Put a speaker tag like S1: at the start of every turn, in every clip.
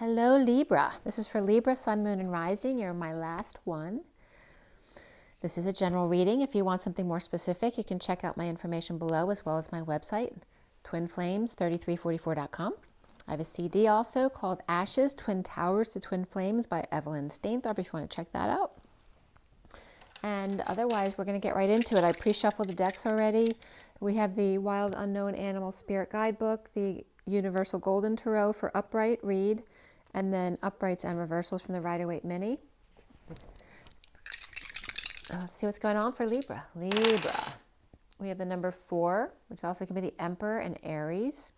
S1: Hello Libra. This is for Libra, Sun, Moon, and Rising. You're my last one. This is a general reading. If you want something more specific, you can check out my information below as well as my website, twinflames3344.com. I have a CD also called Ashes, Twin Towers to Twin Flames by Evelyn Stainthorpe if you want to check that out. And otherwise, we're going to get right into it. I pre-shuffled the decks already. We have the Wild Unknown Animal Spirit Guidebook, the Universal Golden Tarot for upright read, and then uprights and reversals from the Rider-Waite Mini. Let's see what's going on for Libra. Libra. We have the number 4, which also can be the Emperor and Aries.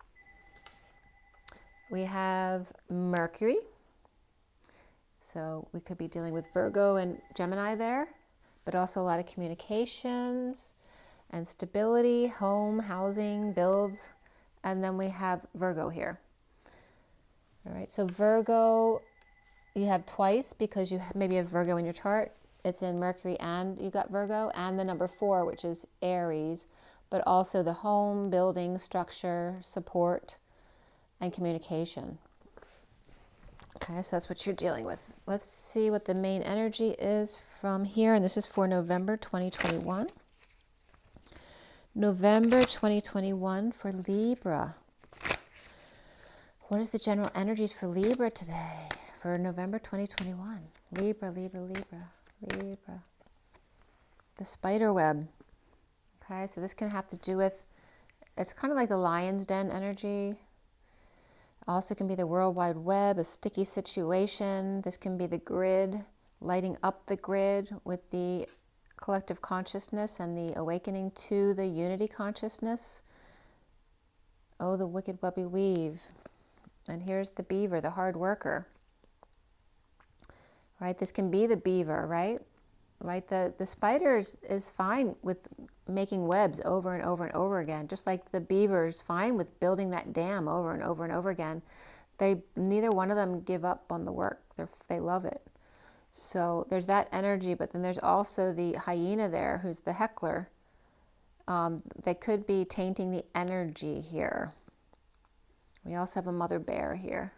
S1: We have Mercury. So we could be dealing with Virgo and Gemini there, but also a lot of communications and stability, home, housing, builds. And then we have Virgo here. All right, so Virgo, you have twice because you maybe have Virgo in your chart. It's in Mercury and you got Virgo, and the number 4, which is Aries, but also the home, building, structure, support, and communication. Okay, so that's what you're dealing with. Let's see what the main energy is from here, and this is for November 2021. November 2021 for Libra. What is the general energies for Libra today, for November 2021? Libra, Libra, Libra, Libra. The spider web. Okay, so this can have to do with, it's kind of like the lion's den energy. Also can be the World Wide Web, a sticky situation. This can be the grid, lighting up the grid with the collective consciousness and the awakening to the unity consciousness. Oh, the wicked webby weave. And here's the beaver, the hard worker. Right, this can be the beaver, right? Right, the spider is fine with making webs over and over and over again, just like the beaver is fine with building that dam over and over and over again. Neither one of them give up on the work. They love it. So there's that energy, but then there's also the hyena there, who's the heckler. They could be tainting the energy here. We also have a mother bear here.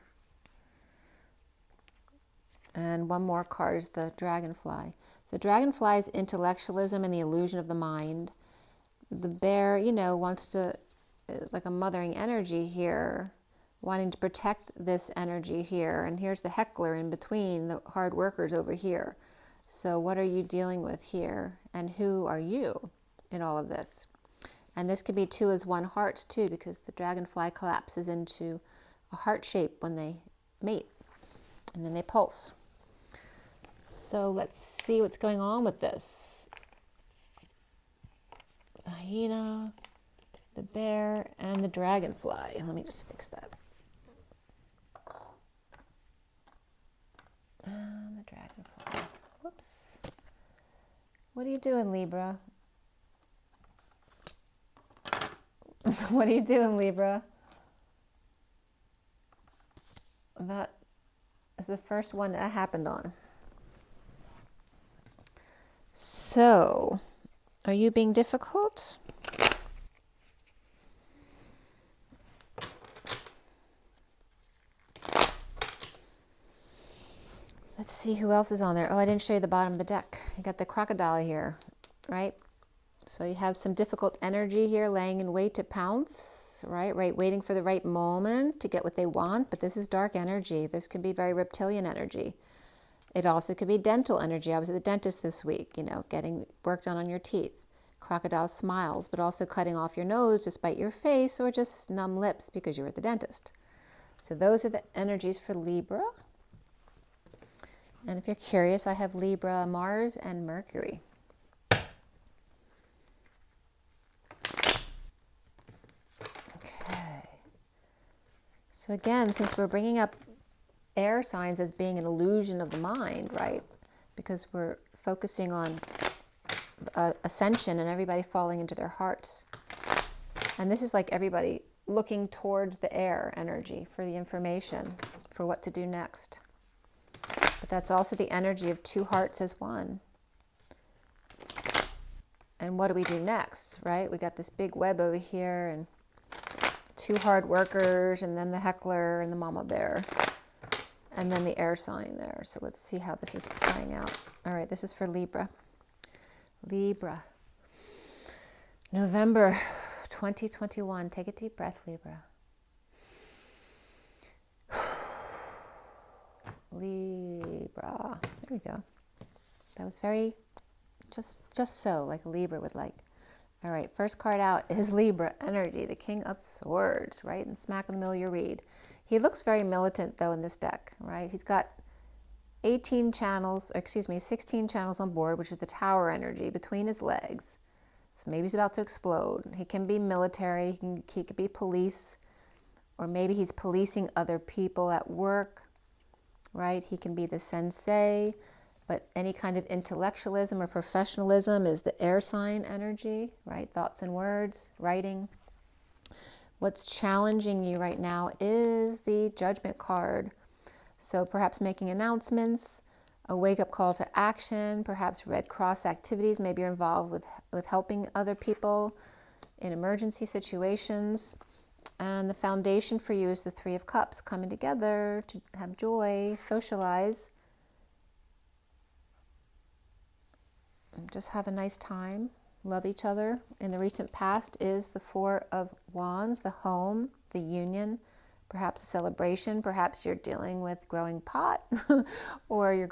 S1: And one more card is the dragonfly. So dragonfly is intellectualism and the illusion of the mind. The bear, wants to, like a mothering energy here, wanting to protect this energy here. And here's the heckler in between, the hard workers over here. So what are you dealing with here? And who are you in all of this? And this could be 2 as 1 heart too, because the dragonfly collapses into a heart shape when they mate. And then they pulse. So let's see what's going on with this. The hyena, the bear, and the dragonfly. Let me just fix that. And the dragonfly. Whoops. What are you doing, Libra? What are you doing, Libra? That is the first one that happened on. So, are you being difficult? Let's see who else is on there. Oh, I didn't show you the bottom of the deck. You got the crocodile here, right? So you have some difficult energy here, laying in wait to pounce, right? Waiting for the right moment to get what they want. But this is dark energy. This could be very reptilian energy. It also could be dental energy. I was at the dentist this week, getting work done on your teeth. Crocodile smiles, but also cutting off your nose to spite your face, or just numb lips because you were at the dentist. So those are the energies for Libra. And if you're curious, I have Libra, Mars, and Mercury. So again, since we're bringing up air signs as being an illusion of the mind, right? Because we're focusing on ascension and everybody falling into their hearts. And this is like everybody looking towards the air energy for the information, for what to do next. But that's also the energy of 2 hearts as 1. And what do we do next, right? We got this big web over here, and 2 hard workers, and then the heckler and the mama bear. and then the air sign there. So let's see how this is playing out. All right, this is for Libra. Libra. November 2021. Take a deep breath, Libra. Libra. There we go. That was very, just so, like a Libra would like. All right, first card out is Libra energy, the King of Swords, right? And smack in the middle of your read. He looks very militant, though, in this deck, right? He's got 16 channels on board, which is the Tower energy between his legs. So maybe he's about to explode. He can be military, he could be police, or maybe he's policing other people at work, right? He can be the sensei, but any kind of intellectualism or professionalism is the air sign energy, right? Thoughts and words, writing. What's challenging you right now is the Judgment card. So perhaps making announcements, a wake-up call to action, perhaps Red Cross activities. Maybe you're involved with helping other people in emergency situations. And the foundation for you is the Three of Cups, coming together to have joy, socialize, just have a nice time, love each other. In the recent past is the Four of Wands, the home, the union, perhaps a celebration. Perhaps you're dealing with growing pot or you're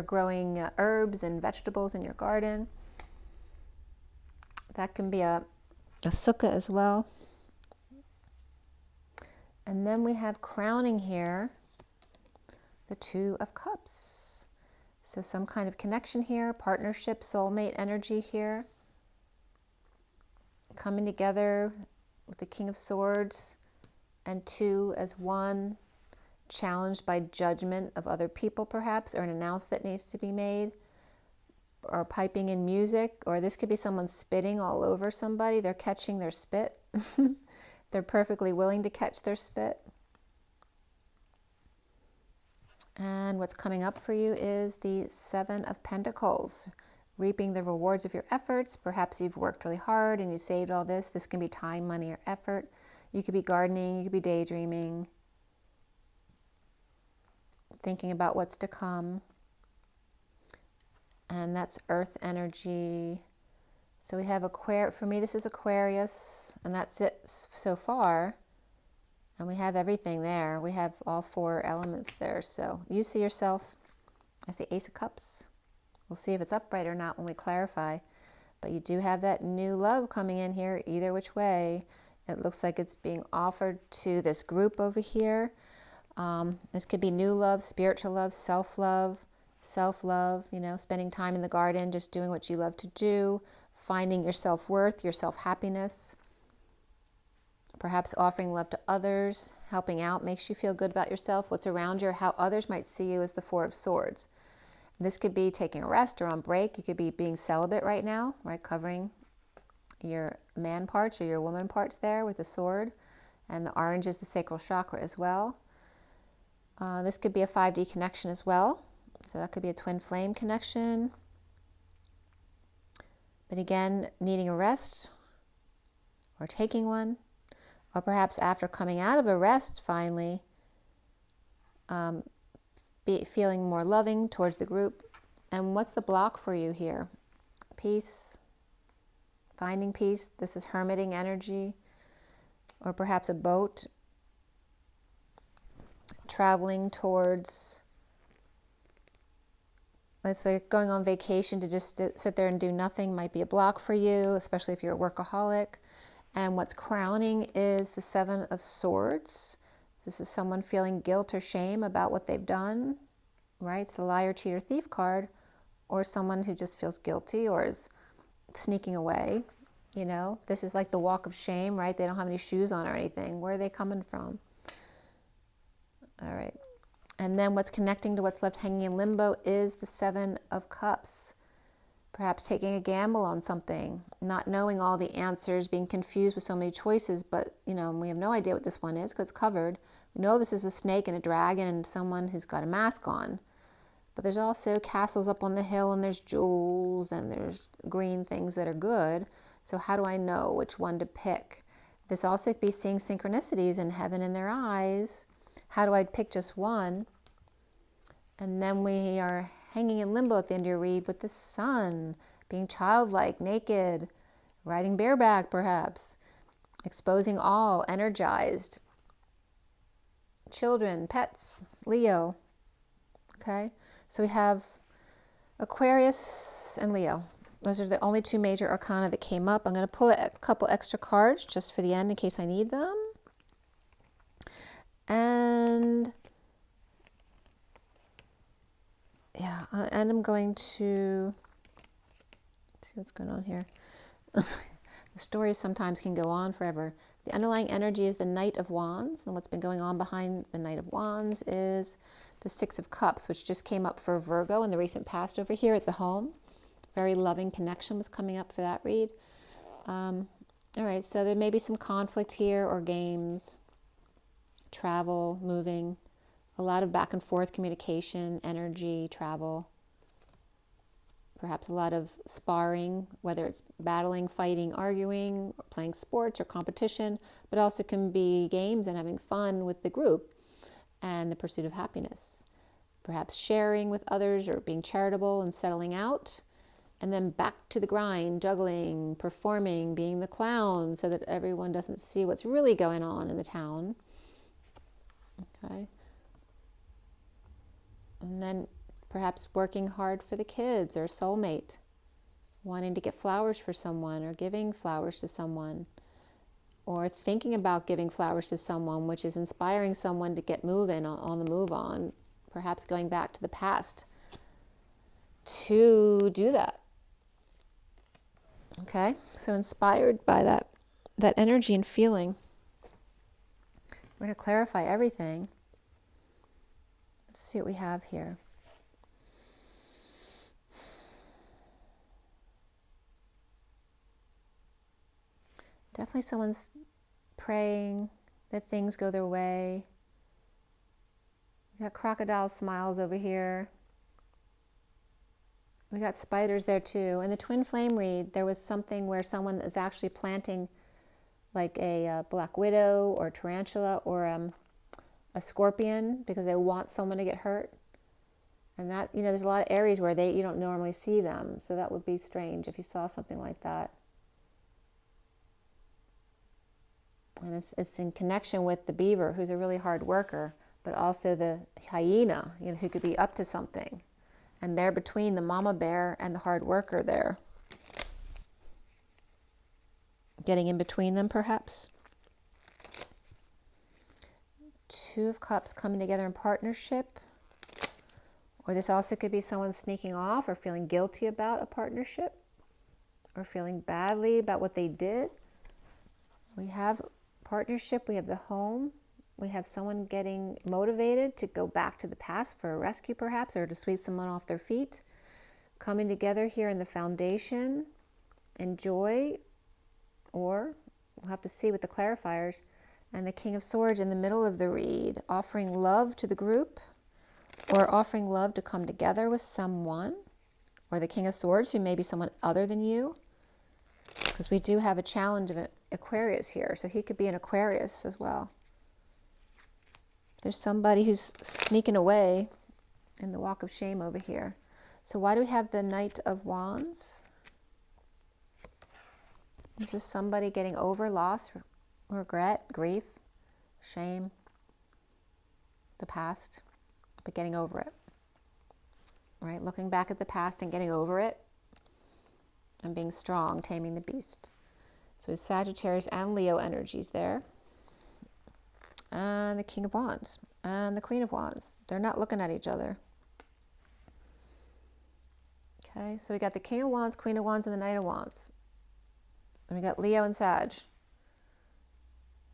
S1: growing herbs and vegetables in your garden. That can be a sukkah as well. And then we have crowning here the Two of Cups. So some kind of connection here, partnership, soulmate energy here. Coming together with the King of Swords and two as one, challenged by judgment of other people perhaps, or an announcement that needs to be made, or piping in music, or this could be someone spitting all over somebody. They're catching their spit. They're perfectly willing to catch their spit. And what's coming up for you is the Seven of Pentacles, reaping the rewards of your efforts. Perhaps you've worked really hard and you saved all this. This can be time, money, or effort. You could be gardening, you could be daydreaming, thinking about what's to come. And that's earth energy. So we have for me this is Aquarius, and that's it so far. And we have everything there. We have all four elements there. So you see yourself as the Ace of Cups. We'll see if it's upright or not when we clarify. But you do have that new love coming in here, either which way. It looks like it's being offered to this group over here. This could be new love, spiritual love, self-love, spending time in the garden, just doing what you love to do, finding your self-worth, your self-happiness. Perhaps offering love to others, helping out, makes you feel good about yourself, what's around you, or how others might see you as the Four of Swords. This could be taking a rest or on break. You could be being celibate right now, right? Covering your man parts or your woman parts there with the sword. And the orange is the sacral chakra as well. This could be a 5D connection as well. So that could be a twin flame connection. But again, needing a rest or taking one. Or perhaps after coming out of a rest, finally, feeling more loving towards the group. And what's the block for you here? Peace, finding peace. This is hermiting energy. Or perhaps a boat, traveling towards, let's say going on vacation to just sit there and do nothing might be a block for you, especially if you're a workaholic. And what's crowning is the Seven of Swords. This is someone feeling guilt or shame about what they've done, right? It's the liar, cheater, thief card. Or someone who just feels guilty or is sneaking away. This is like the walk of shame, right? They don't have any shoes on or anything. Where are they coming from? All right. And then what's connecting to what's left hanging in limbo is the Seven of Cups. Perhaps taking a gamble on something, not knowing all the answers, being confused with so many choices, but we have no idea what this one is because it's covered. We know this is a snake and a dragon and someone who's got a mask on. But there's also castles up on the hill, and there's jewels, and there's green things that are good. So how do I know which one to pick? This also could be seeing synchronicities in heaven in their eyes. How do I pick just one? And then we are hanging in limbo at the end of your read with the Sun, being childlike, naked, riding bareback perhaps, exposing all, energized, children, pets, Leo. Okay, so we have Aquarius and Leo. Those are the only two major arcana that came up. I'm going to pull a couple extra cards just for the end in case I need them. And yeah, and I'm going to see what's going on here. The stories sometimes can go on forever. The underlying energy is the Knight of Wands, and what's been going on behind the Knight of Wands is the Six of Cups, which just came up for Virgo in the recent past over here at the home. Very loving connection was coming up for that read. All right, so there may be some conflict here or games, travel, moving, a lot of back and forth communication, energy, travel. Perhaps a lot of sparring, whether it's battling, fighting, arguing, or playing sports or competition, but also can be games and having fun with the group and the pursuit of happiness. Perhaps sharing with others or being charitable and settling out. And then back to the grind, juggling, performing, being the clown so that everyone doesn't see what's really going on in the town. Okay. And then perhaps working hard for the kids or a soulmate, wanting to get flowers for someone or giving flowers to someone, or thinking about giving flowers to someone, which is inspiring someone to get moving on the move on, perhaps going back to the past to do that. Okay, so inspired by that energy and feeling, we're going to clarify everything. Let's see what we have here. Definitely someone's praying that things go their way. We got crocodile smiles over here. We got spiders there too. In the twin flame read, there was something where someone is actually planting like a black widow or tarantula or a scorpion because they want someone to get hurt. And that, there's a lot of areas where you don't normally see them. So that would be strange if you saw something like that. And it's in connection with the beaver, who's a really hard worker, but also the hyena, who could be up to something. And they're between the mama bear and the hard worker there. Getting in between them, perhaps. Two of Cups coming together in partnership. Or this also could be someone sneaking off or feeling guilty about a partnership. Or feeling badly about what they did. We have partnership, we have the home. We have someone getting motivated to go back to the past for a rescue perhaps, or to sweep someone off their feet. Coming together here in the foundation, enjoy, or we'll have to see with the clarifiers. And the King of Swords in the middle of the read, offering love to the group, or offering love to come together with someone, or the King of Swords who may be someone other than you. Because we do have a challenge of an Aquarius here, so he could be an Aquarius as well. There's somebody who's sneaking away in the walk of shame over here. So why do we have the Knight of Wands? This is somebody getting over loss, regret, grief, shame, the past, but getting over it. Right? Looking back at the past and getting over it and being strong, taming the beast. So it's Sagittarius and Leo energies there. And the King of Wands and the Queen of Wands. They're not looking at each other. Okay, so we got the King of Wands, Queen of Wands, and the Knight of Wands. And we got Leo and Sag.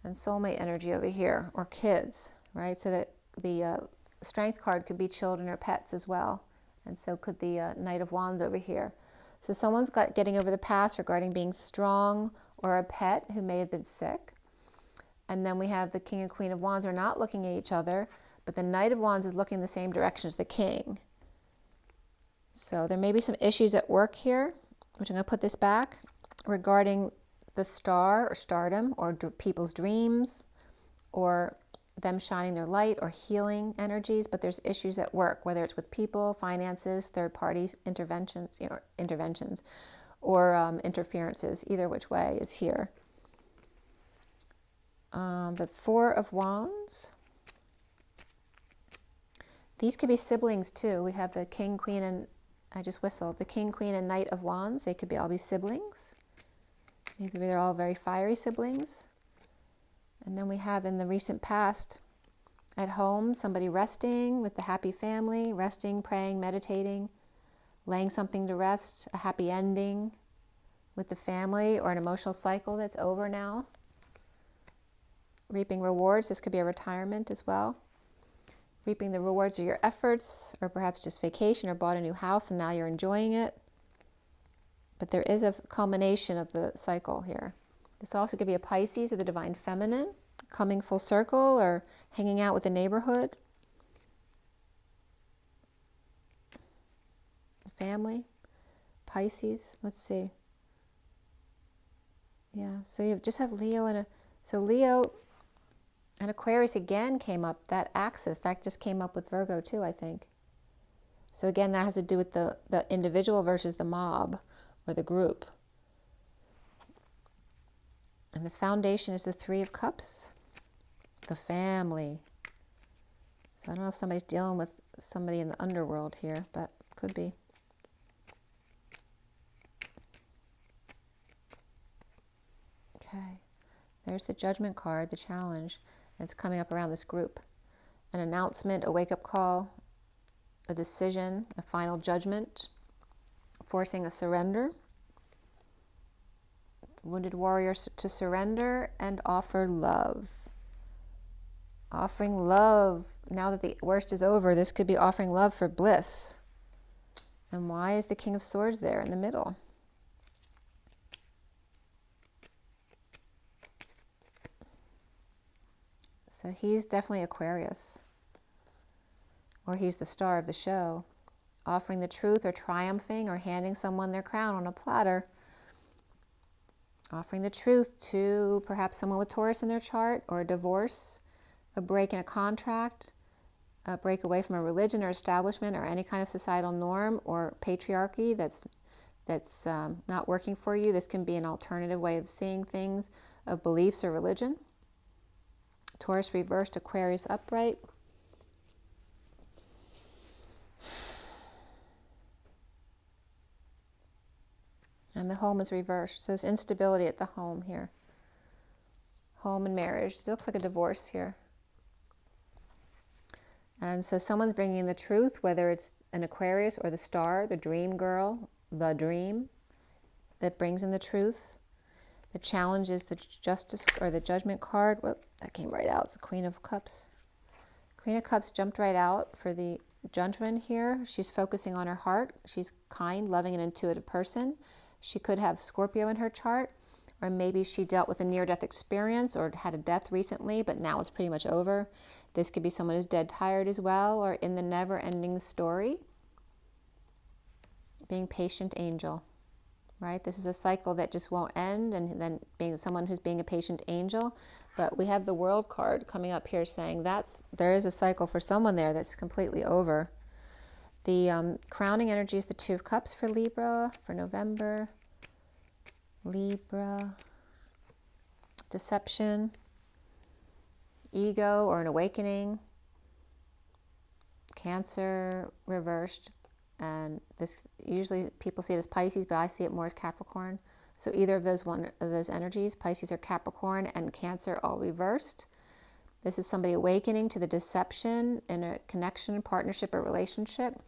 S1: And soulmate energy over here, or kids, right? So that the strength card could be children or pets as well. And so could the Knight of Wands over here. So someone's getting over the past regarding being strong, or a pet who may have been sick. And then we have the King and Queen of Wands are not looking at each other, but the Knight of Wands is looking in the same direction as the King. So there may be some issues at work here, which I'm going to put this back, regarding the star or stardom or people's dreams, or them shining their light or healing energies, but there's issues at work, whether it's with people, finances, third-party interventions, or interferences. Either which way is here. The Four of Wands. These could be siblings too. We have the King, Queen, and I just whistled. The King, Queen, and Knight of Wands. They could all be siblings. Maybe they're all very fiery siblings. And then we have in the recent past, at home, somebody resting with the happy family, resting, praying, meditating, laying something to rest, a happy ending with the family, or an emotional cycle that's over now. Reaping rewards. This could be a retirement as well. Reaping the rewards of your efforts, or perhaps just vacation, or bought a new house and now you're enjoying it. But there is a culmination of the cycle here. This also could be a Pisces or the divine feminine, coming full circle or hanging out with the neighborhood. Family, Pisces, let's see. Yeah, so you just have Leo so Leo and Aquarius again came up, that axis, that just came up with Virgo too, I think. So again, that has to do with the individual versus the mob or the group. And the foundation is the Three of Cups, the family. So I don't know if somebody's dealing with somebody in the underworld here, but could be. Okay, there's the Judgment card, the challenge. It's coming up around this group. An announcement, a wake-up call, a decision, a final judgment, forcing a surrender. Wounded warrior to surrender and offer love. Offering love. Now that the worst is over, this could be offering love for bliss. And why is the King of Swords there in the middle? So he's definitely Aquarius. Or he's the star of the show. Offering the truth or triumphing or handing someone their crown on a platter. Offering the truth to perhaps someone with Taurus in their chart, or a divorce, a break in a contract, a break away from a religion or establishment or any kind of societal norm or patriarchy that's not working for you. This can be an alternative way of seeing things, of beliefs or religion. Taurus reversed, Aquarius upright. And the home is reversed. So there's instability at the home here. Home and marriage. It looks like a divorce here. And so someone's bringing the truth, whether it's an Aquarius or the star, the dream girl, the dream that brings in the truth. The challenge is the justice or the judgment card. Whoop, that came right out. It's the Queen of Cups. Queen of Cups jumped right out for the gentleman here. She's focusing on her heart. She's kind, loving, and intuitive person. She could have Scorpio in her chart, or maybe she dealt with a near-death experience or had a death recently, but now it's pretty much over. This could be someone who's dead tired as well, or in the never-ending story. Being patient angel, right? This is a cycle that just won't end, and then being someone who's being a patient angel. But we have the World card coming up here saying there is a cycle for someone there that's completely over. The crowning energy is the Two of Cups for Libra for November. Libra, deception, ego or an awakening, Cancer reversed, and this usually people see it as Pisces, but I see it more as Capricorn. So either of those energies, Pisces or Capricorn, and Cancer all reversed. This is somebody awakening to the deception in a connection, partnership, or relationship.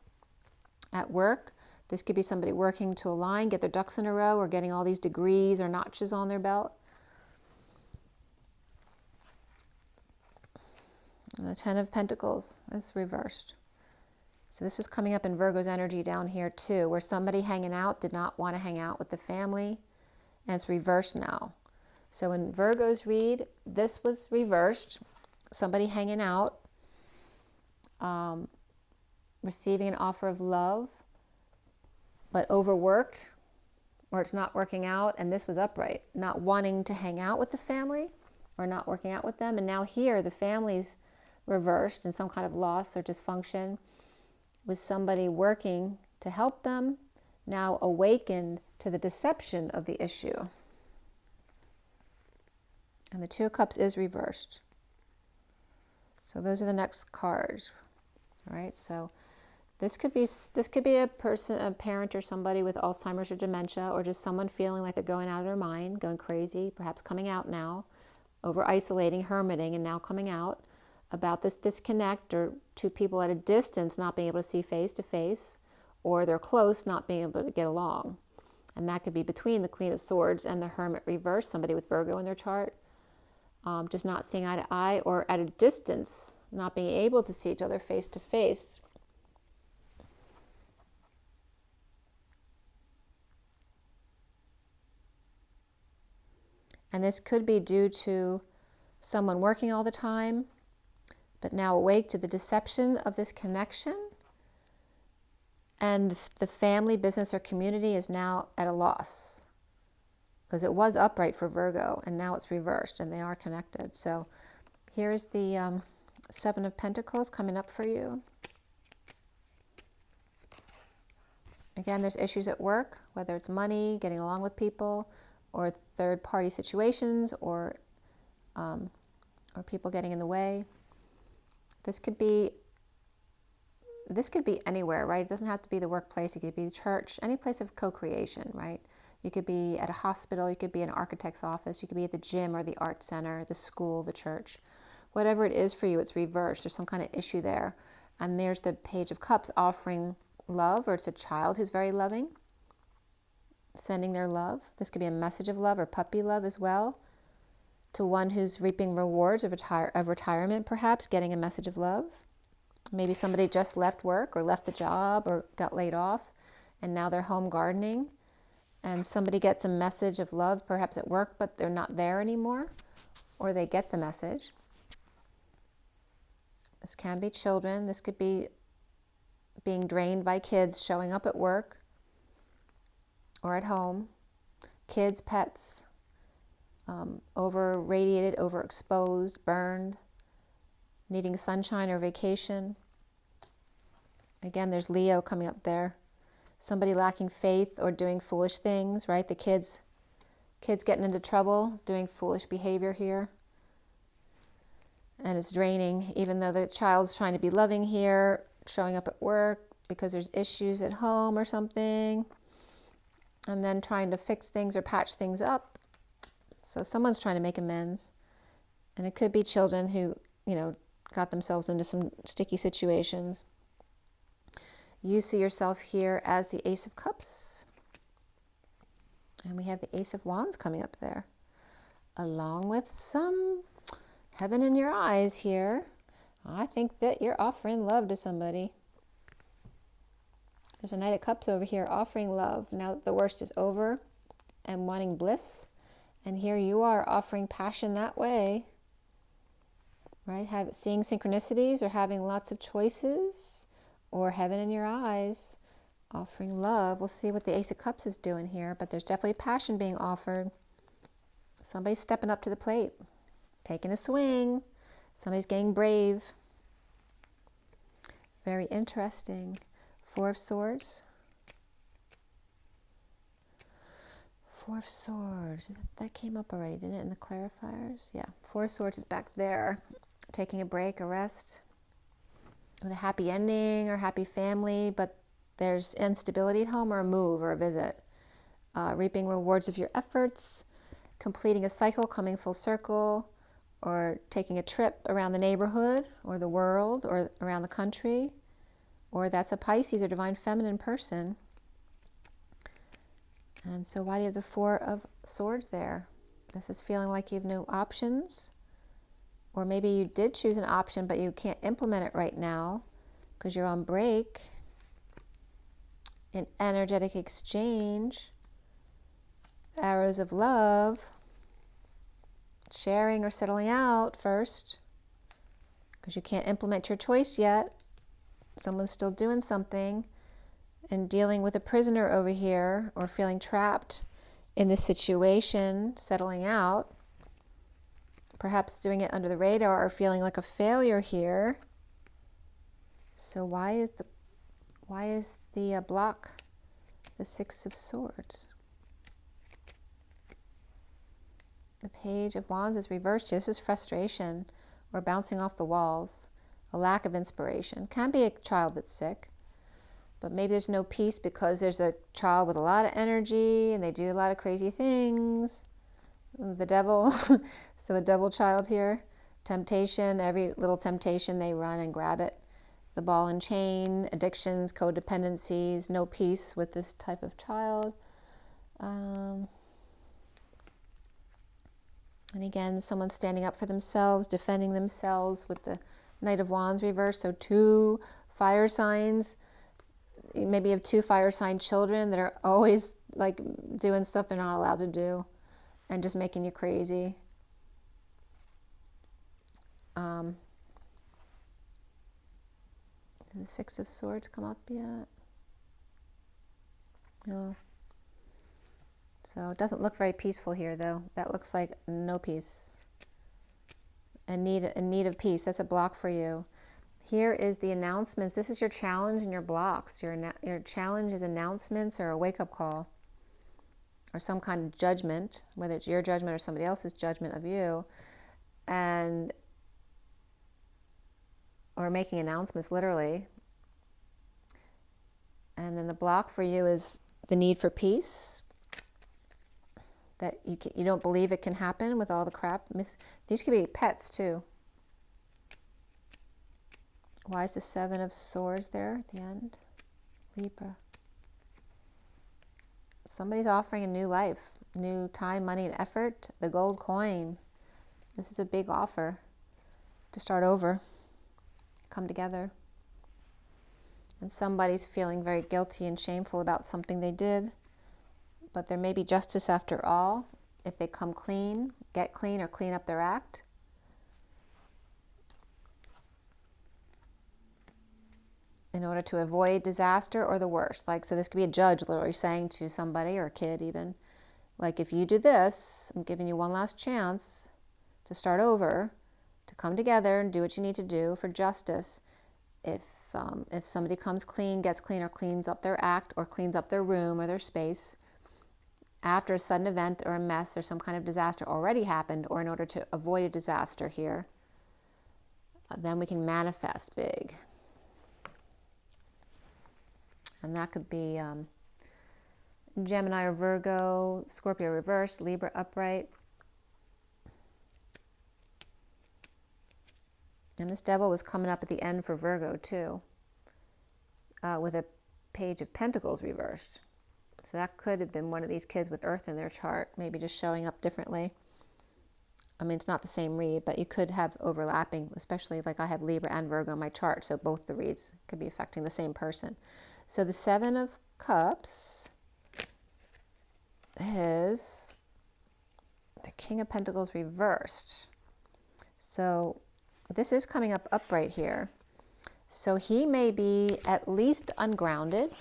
S1: At work, this could be somebody working to align, get their ducks in a row, or getting all these degrees or notches on their belt. And the Ten of Pentacles is reversed. So this was coming up in Virgo's energy down here too, where somebody hanging out did not want to hang out with the family, and it's reversed now. So in Virgo's read, this was reversed. Somebody hanging out, receiving an offer of love, but overworked, or it's not working out, and this was upright, not wanting to hang out with the family, or not working out with them. And now here, the family's reversed in some kind of loss or dysfunction, with somebody working to help them, now awakened to the deception of the issue. And the Two of Cups is reversed. So those are the next cards. All right, so this could be a person, a parent or somebody with Alzheimer's or dementia, or just someone feeling like they're going out of their mind, going crazy, perhaps coming out now, over isolating, hermiting, and now coming out about this disconnect, or two people at a distance not being able to see face to face, or they're close not being able to get along. And that could be between the Queen of Swords and the Hermit reverse, somebody with Virgo in their chart, just not seeing eye to eye, or at a distance not being able to see each other face to face. And this could be due to someone working all the time, but now awake to the deception of this connection. And the family, business, or community is now at a loss, because it was upright for Virgo, and now it's reversed, and they are connected. So here's the Seven of Pentacles coming up for you. Again, there's issues at work, whether it's money, getting along with people, or third-party situations, or people getting in the way. This could be anywhere, right? It doesn't have to be the workplace. It could be the church, any place of co-creation, right? You could be at a hospital. You could be in an architect's office. You could be at the gym or the art center, the school, the church. Whatever it is for you, it's reversed. There's some kind of issue there. And there's the Page of Cups offering love, or it's a child who's very loving, sending their love. This could be a message of love or puppy love as well, to one who's reaping rewards of retirement, perhaps, getting a message of love. Maybe somebody just left work or left the job or got laid off, and now they're home gardening, and somebody gets a message of love, perhaps at work, but they're not there anymore, or they get the message. This can be children. This could be being drained by kids showing up at work or at home. Kids, pets, over-radiated, overexposed, burned, needing sunshine or vacation. Again, there's Leo coming up there. Somebody lacking faith or doing foolish things, right? The kids getting into trouble, doing foolish behavior here. And it's draining, even though the child's trying to be loving here, showing up at work because there's issues at home or something, and then trying to fix things or patch things up. So someone's trying to make amends. And it could be children who, got themselves into some sticky situations. You see yourself here as the Ace of Cups. And we have the Ace of Wands coming up there, along with some heaven in your eyes here. I think that you're offering love to somebody. There's a Knight of Cups over here offering love now that the worst is over and wanting bliss. And here you are offering passion that way, right? Seeing synchronicities or having lots of choices, or heaven in your eyes, offering love. We'll see what the Ace of Cups is doing here, but there's definitely passion being offered. Somebody's stepping up to the plate, taking a swing. Somebody's getting brave. Very interesting. Four of Swords. Four of Swords. That came up already, didn't it, in the clarifiers? Yeah. Four of Swords is back there. Taking a break, a rest, with a happy ending or happy family, but there's instability at home, or a move or a visit. Reaping rewards of your efforts, completing a cycle, coming full circle, or taking a trip around the neighborhood or the world or around the country, or that's a Pisces or divine feminine person. And so why do you have the Four of Swords there? This is feeling like you have no options, or maybe you did choose an option but you can't implement it right now because you're on break. In energetic exchange, arrows of love, sharing or settling out first, because you can't implement your choice yet. Someone's still doing something, and dealing with a prisoner over here, or feeling trapped in this situation, settling out, perhaps doing it under the radar or feeling like a failure here. So why is the block the Six of Swords? The Page of Wands is reversed here. This is frustration or bouncing off the walls, a lack of inspiration. Can be a child that's sick, but maybe there's no peace because there's a child with a lot of energy and they do a lot of crazy things. The devil, so a devil child here. Temptation, every little temptation they run and grab it. The ball and chain, addictions, codependencies, no peace with this type of child. And again, someone standing up for themselves, defending themselves with the Knight of Wands reversed. So 2 fire signs. Maybe you have 2 fire sign children that are always like doing stuff they're not allowed to do and just making you crazy. Did the Six of Swords come up yet? No. So it doesn't look very peaceful here, though. That looks like no peace. In need of peace. That's a block for you. Here is the announcements. This is your challenge and your blocks. Your challenge is announcements or a wake-up call or some kind of judgment, whether it's your judgment or somebody else's judgment of you, or making announcements, literally. And then the block for you is the need for peace, that you don't believe it can happen with all the crap. These could be pets too. Why is the Seven of Swords there at the end? Libra. Somebody's offering a new life, new time, money, and effort. The gold coin. This is a big offer to start over, come together. And somebody's feeling very guilty and shameful about something they did. But there may be justice after all if they come clean, get clean, or clean up their act. In order to avoid disaster or the worst. So this could be a judge literally saying to somebody, or a kid even, like, if you do this, I'm giving you one last chance to start over, to come together and do what you need to do for justice. If somebody comes clean, gets clean, or cleans up their act, or cleans up their room or their space, after a sudden event or a mess or some kind of disaster already happened, or in order to avoid a disaster here, then we can manifest big. And that could be Gemini or Virgo, Scorpio reversed, Libra upright. And this devil was coming up at the end for Virgo too, with a Page of Pentacles reversed. So that could have been one of these kids with Earth in their chart, maybe just showing up differently. I mean, it's not the same read, but you could have overlapping, especially like I have Libra and Virgo in my chart, so both the reads could be affecting the same person. So the Seven of Cups is the King of Pentacles reversed. So this is coming up upright here. So he may be at least ungrounded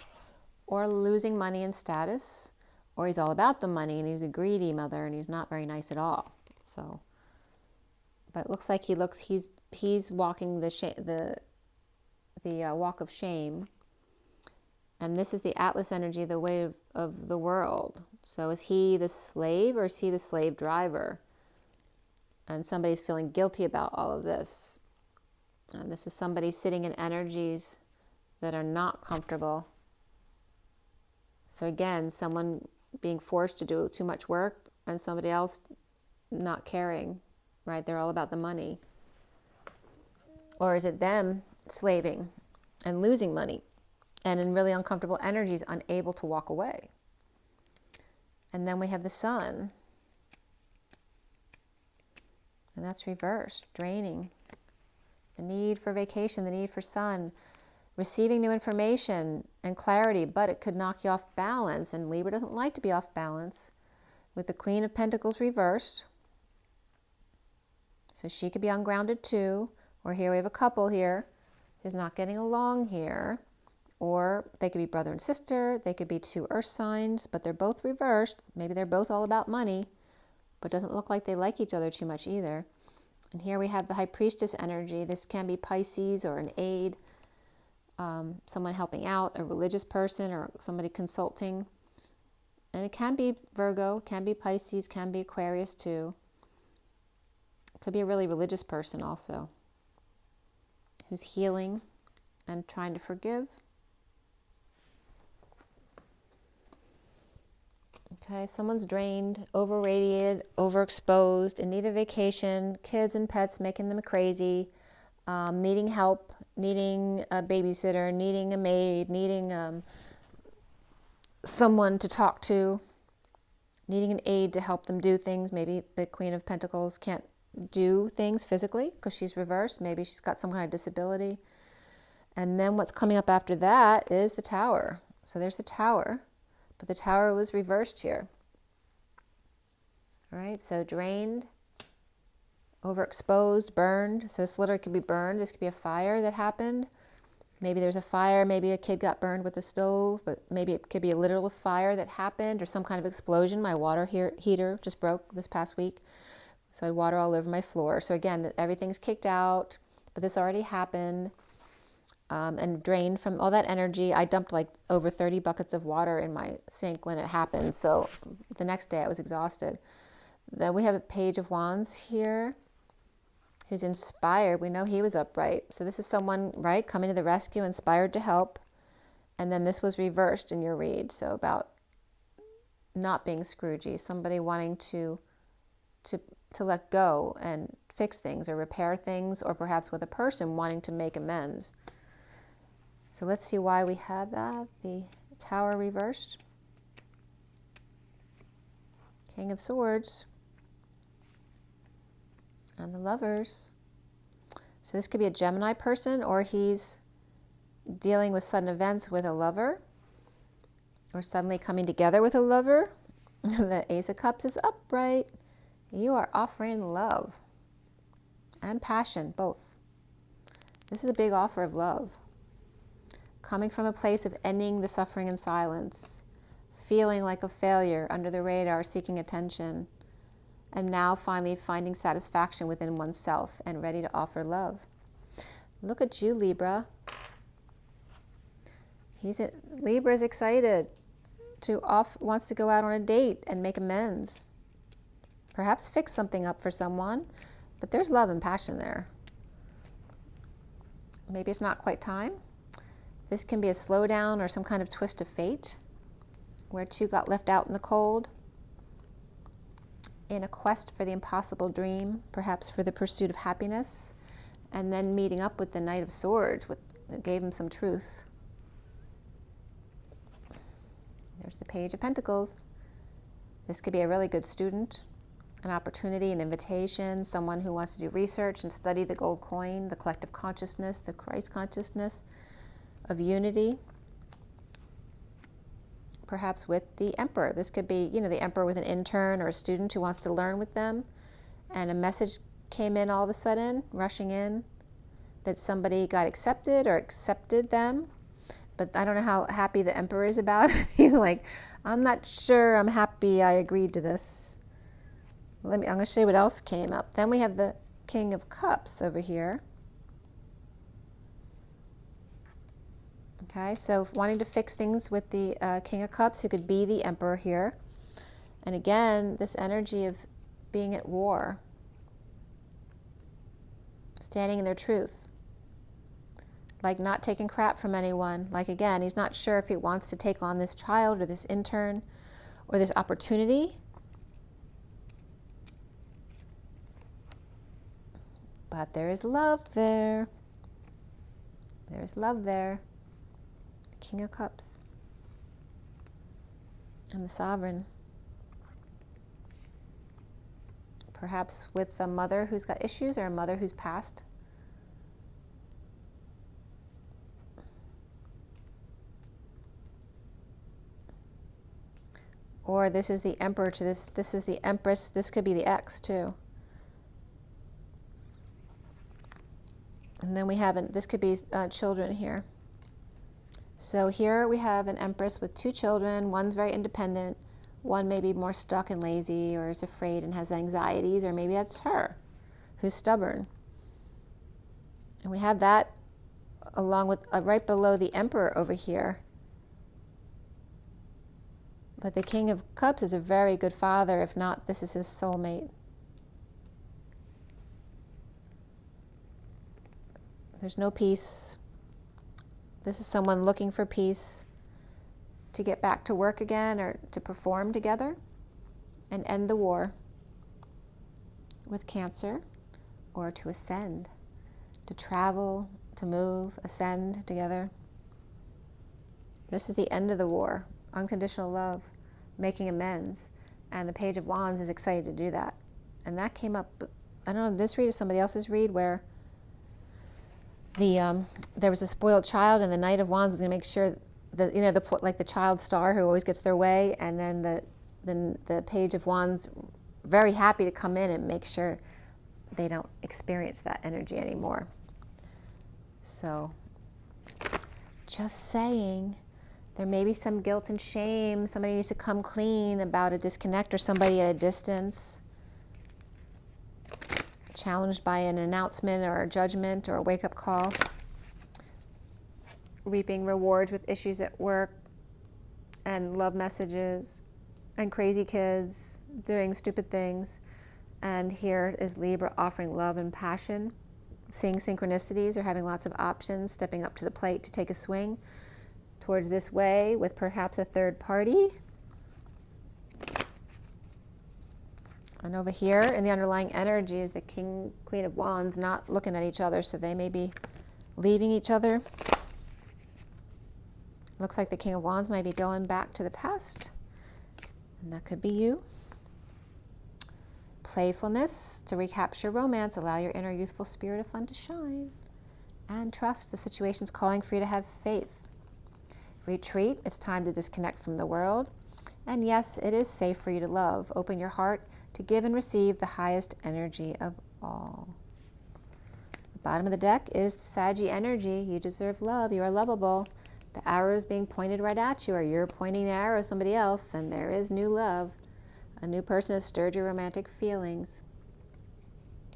S1: or losing money and status, or he's all about the money and he's a greedy mother and he's not very nice at all. So, but it looks like he's walking the walk of shame. And this is the Atlas energy, the way of the world. So is he the slave or is he the slave driver? And somebody's feeling guilty about all of this. And this is somebody sitting in energies that are not comfortable. So again, someone being forced to do too much work and somebody else not caring, right? They're all about the money. Or is it them slaving and losing money and in really uncomfortable energies, unable to walk away? And then we have the Sun. And that's reversed, draining. The need for vacation, the need for sun, receiving new information and clarity, but it could knock you off balance. And Libra doesn't like to be off balance. With the Queen of Pentacles reversed. So she could be ungrounded too. Or here we have a couple here who's not getting along here. Or they could be brother and sister. They could be 2 earth signs, but they're both reversed. Maybe they're both all about money, but it doesn't look like they like each other too much either. And here we have the High Priestess energy. This can be Pisces or an aide, someone helping out, a religious person or somebody consulting. And it can be Virgo, can be Pisces, can be Aquarius too. It could be a really religious person also, who's healing and trying to forgive. Okay, someone's drained, over-radiated, overexposed, in need of vacation, kids and pets making them crazy, needing help, needing a babysitter, needing a maid, needing someone to talk to, needing an aide to help them do things. Maybe the Queen of Pentacles can't do things physically because she's reversed. Maybe she's got some kind of disability. And then what's coming up after that is the Tower. So there's the Tower. But the Tower was reversed here. All right, so drained, overexposed, burned. So this literally could be burned. This could be a fire that happened. Maybe there's a fire. Maybe a kid got burned with a stove. But maybe it could be a literal fire that happened or some kind of explosion. My water heater just broke this past week. So I had water all over my floor. So again, everything's kicked out. But this already happened. And drained from all that energy. I dumped like over 30 buckets of water in my sink when it happened. So the next day I was exhausted. Then we have a Page of Wands here who's inspired. We know he was upright. So this is someone, right, coming to the rescue, inspired to help. And then this was reversed in your read. So about not being Scroogey, somebody wanting to let go and fix things or repair things, or perhaps with a person wanting to make amends. So let's see why we have that. The Tower reversed. King of Swords. And the Lovers. So this could be a Gemini person, or he's dealing with sudden events with a lover, or suddenly coming together with a lover. The Ace of Cups is upright. You are offering love and passion, both. This is a big offer of love. Coming from a place of ending the suffering in silence, feeling like a failure under the radar, seeking attention, and now finally finding satisfaction within oneself and ready to offer love. Look at you, Libra. Libra is excited wants to go out on a date and make amends. Perhaps fix something up for someone, but there's love and passion there. Maybe it's not quite time. This can be a slowdown or some kind of twist of fate, where two got left out in the cold in a quest for the impossible dream, perhaps for the pursuit of happiness, and then meeting up with the Knight of Swords, that gave him some truth. There's the Page of Pentacles. This could be a really good student, an opportunity, an invitation, someone who wants to do research and study the gold coin, the collective consciousness, the Christ consciousness of unity, perhaps with the Emperor. This could be, the Emperor with an intern or a student who wants to learn with them, and a message came in all of a sudden, rushing in, that somebody got accepted or accepted them. But I don't know how happy the Emperor is about it. He's like, I'm not sure I'm happy I agreed to this. I'm going to show you what else came up. Then we have the King of Cups over here. Okay, so wanting to fix things with the King of Cups, who could be the Emperor here. And again, this energy of being at war, standing in their truth, like not taking crap from anyone. Like again, he's not sure if he wants to take on this child or this intern or this opportunity. But there is love there. There's love there. King of Cups and the Sovereign. Perhaps with a mother who's got issues, or a mother who's passed. Or this is the Emperor to this. This is the Empress. This could be the ex too. And then we have, this could be children here. So here we have an Empress with two children. One's very independent. One may be more stuck and lazy, or is afraid and has anxieties, or maybe that's her. who's stubborn. And we have that along with right below the Emperor over here. But the King of Cups is a very good father. If not, this is his soulmate. There's no peace. This is someone looking for peace to get back to work again or to perform together and end the war with Cancer, or to ascend, to travel, to move, ascend together. This is the end of the war. Unconditional love, making amends. And the Page of Wands is excited to do that. And that came up, I don't know, this read is somebody else's read, where there was a spoiled child, and the Knight of Wands was going to make sure that, like the child star who always gets their way, and then the Page of Wands very happy to come in and make sure they don't experience that energy anymore. So, just saying, there may be some guilt and shame. Somebody needs to come clean about a disconnect, or somebody at a distance, challenged by an announcement or a judgment or a wake-up call. Reaping rewards with issues at work and love messages and crazy kids doing stupid things. And here is Libra offering love and passion, seeing synchronicities or having lots of options, stepping up to the plate to take a swing towards this way with perhaps a third party. And over here in the underlying energy is the King, Queen of Wands not looking at each other, so they may be leaving each other. Looks like the King of Wands might be going back to the past, and that could be you. Playfulness to recapture romance, allow your inner youthful spirit of fun to shine, and trust the situation's calling for you to have faith. Retreat, it's time to disconnect from the world, and yes, it is safe for you to love. Open your heart to give and receive the highest energy of all. The bottom of the deck is the Saggy energy. You deserve love. You are lovable. The arrow is being pointed right at you, or you're pointing the arrow at somebody else, and there is new love. A new person has stirred your romantic feelings,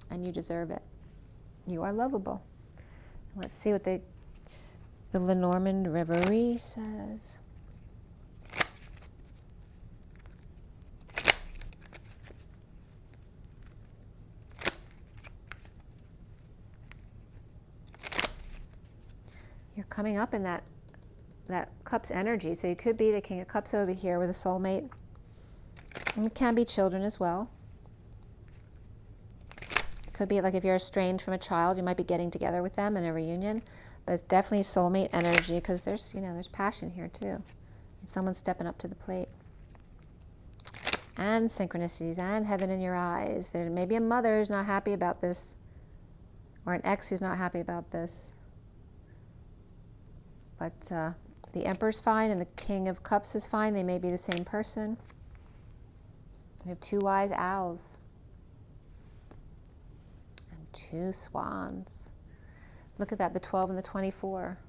S1: and you deserve it. You are lovable. Let's see what the Lenormand Reverie says. You're coming up in that Cups energy. So you could be the King of Cups over here with a soulmate. And it can be children as well. Could be like if you're estranged from a child, you might be getting together with them in a reunion. But it's definitely soulmate energy, because there's passion here too. And someone's stepping up to the plate. And synchronicities and heaven in your eyes. There may be a mother who's not happy about this, or an ex who's not happy about this. But the Emperor's fine and the King of Cups is fine. They may be the same person. We have two wise owls and two swans. Look at that, the 12 and the 24.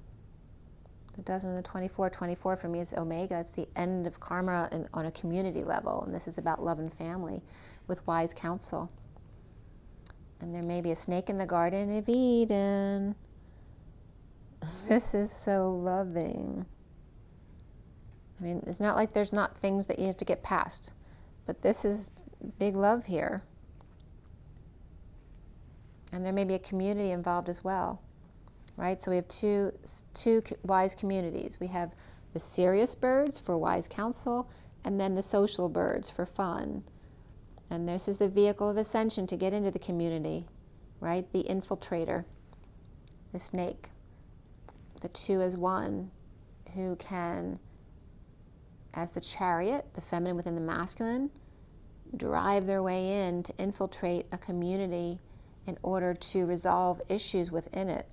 S1: The dozen and the 24. 24 for me is Omega. It's the end of karma on a community level. And this is about love and family with wise counsel. And there may be a snake in the Garden of Eden. This is so loving. I mean, it's not like there's not things that you have to get past, but this is big love here. And there may be a community involved as well, right? So we have two wise communities. We have the serious birds for wise counsel, and then the social birds for fun. And this is the vehicle of ascension to get into the community, right? The infiltrator, the snake. The two as one, who can, as the chariot, the feminine within the masculine, drive their way in to infiltrate a community in order to resolve issues within it.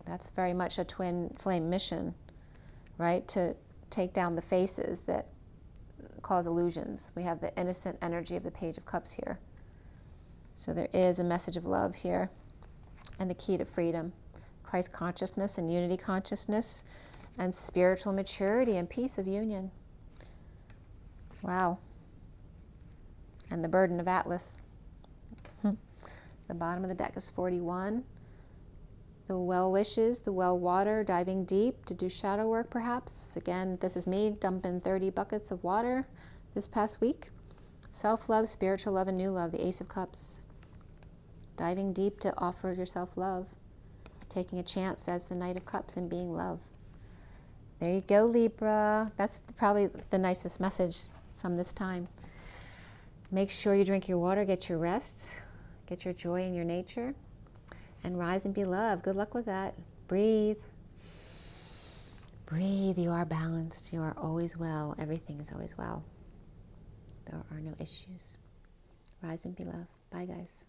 S1: That's very much a twin flame mission, right? To take down the faces that cause illusions. We have the innocent energy of the Page of Cups here. So there is a message of love here, and the key to freedom. Christ consciousness and unity consciousness, and spiritual maturity and peace of union. Wow. And the burden of Atlas. The The bottom of the deck is 41. The well wishes, the well water, diving deep to do shadow work perhaps. Again, this is me dumping 30 buckets of water this past week. Self-love, spiritual love, and new love, the Ace of Cups. Diving deep to offer yourself love. Taking a chance as the Knight of Cups and being love. There you go, Libra. That's probably the nicest message from this time. Make sure you drink your water, get your rest, get your joy in your nature, and rise and be loved. Good luck with that. Breathe. Breathe. You are balanced. You are always well. Everything is always well. There are no issues. Rise and be loved. Bye, guys.